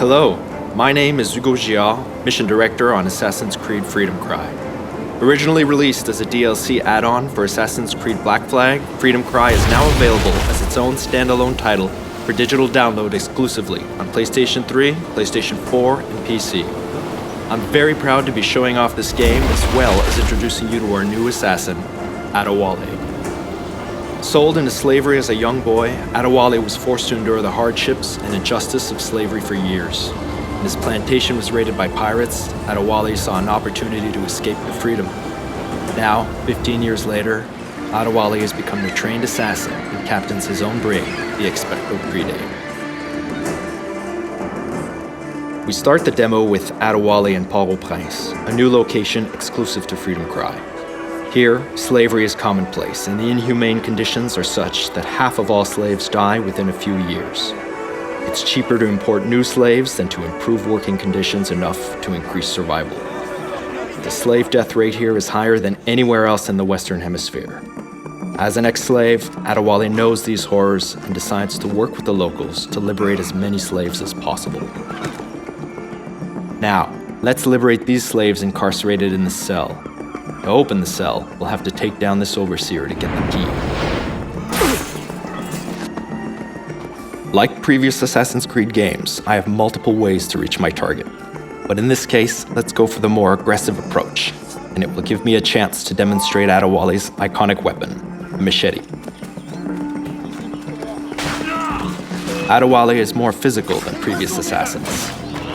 Hello, my name is Hugo Giard, Mission Director on Assassin's Creed Freedom Cry. Originally released as a DLC add-on for Assassin's Creed Black Flag, Freedom Cry is now available as its own standalone title for digital download exclusively on PlayStation 3, PlayStation 4, and PC. I'm very proud to be showing off this game as well as introducing you to our new assassin, Adewale. Sold into slavery as a young boy, Adewale was forced to endure the hardships and injustice of slavery for years. When his plantation was raided by pirates, Adewale saw an opportunity to escape to freedom. Now, 15 years later, Adewale has become a trained assassin and captains his own brig, the Expecto Crede. We start the demo with Adewale and Port-au-Prince, a new location exclusive to Freedom Cry. Here, slavery is commonplace, and the inhumane conditions are such that half of all slaves die within a few years. It's cheaper to import new slaves than to improve working conditions enough to increase survival. The slave death rate here is higher than anywhere else in the Western Hemisphere. As an ex-slave, Adewale knows these horrors and decides to work with the locals to liberate as many slaves as possible. Now, let's liberate these slaves incarcerated in the cell. To open the cell, we'll have to take down this overseer to get the key. Like previous Assassin's Creed games, I have multiple ways to reach my target. But in this case, let's go for the more aggressive approach, and it will give me a chance to demonstrate Adewale's iconic weapon, a machete. Adewale is more physical than previous assassins.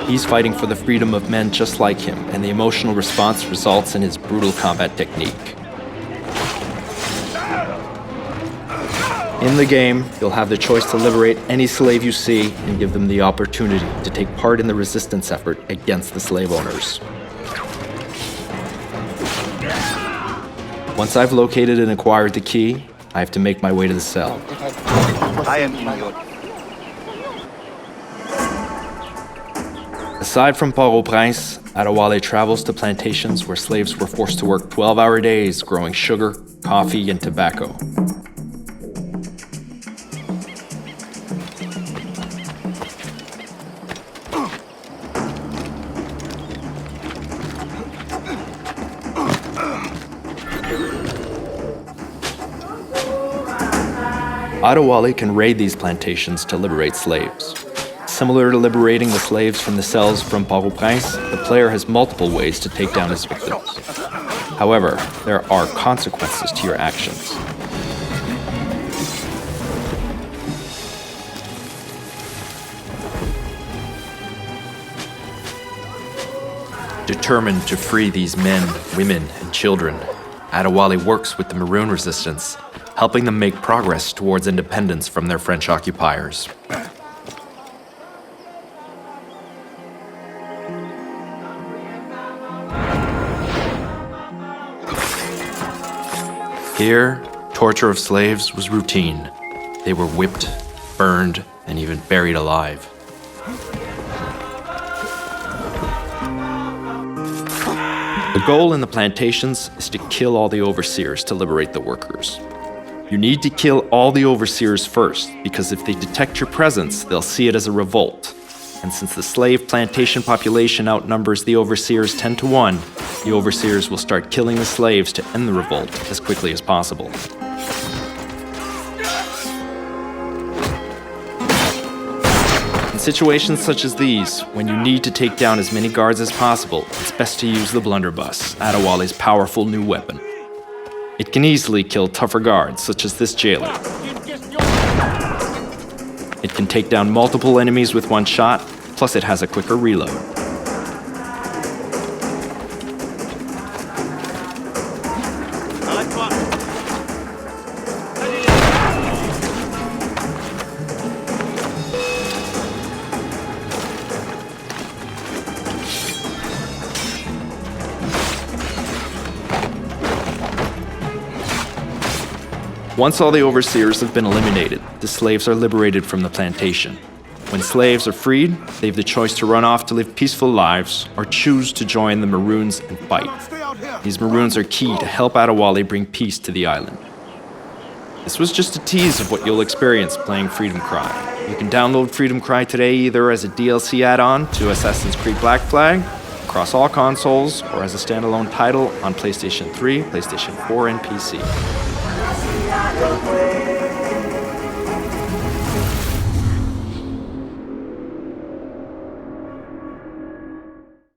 He's fighting for the freedom of men just like him, and the emotional response results in his brutal combat technique. In the game, you'll have the choice to liberate any slave you see and give them the opportunity to take part in the resistance effort against the slave owners. Once I've located and acquired the key, I have to make my way to the cell. I am in your... Aside from Port-au-Prince, Adewale travels to plantations where slaves were forced to work 12-hour days growing sugar, coffee, and tobacco. Adewale can raid these plantations to liberate slaves. Similar to liberating the slaves from the cells from Port-au-Prince, the player has multiple ways to take down his victims. However, there are consequences to your actions. Determined to free these men, women, and children, Adewale works with the Maroon Resistance, helping them make progress towards independence from their French occupiers. Here, torture of slaves was routine. They were whipped, burned, and even buried alive. The goal in the plantations is to kill all the overseers to liberate the workers. You need to kill all the overseers first, because if they detect your presence, they'll see it as a revolt. And since the slave plantation population outnumbers the overseers 10 to 1, the overseers will start killing the slaves to end the revolt as quickly as possible. In situations such as these, when you need to take down as many guards as possible, it's best to use the blunderbuss, Adewale's powerful new weapon. It can easily kill tougher guards, such as this jailer. It can take down multiple enemies with one shot, plus it has a quicker reload. Once all the overseers have been eliminated, the slaves are liberated from the plantation. When slaves are freed, they have the choice to run off to live peaceful lives or choose to join the Maroons and fight. These Maroons are key to help Adewale bring peace to the island. This was just a tease of what you'll experience playing Freedom Cry. You can download Freedom Cry today either as a DLC add-on to Assassin's Creed Black Flag, across all consoles, or as a standalone title on PlayStation 3, PlayStation 4, and PC.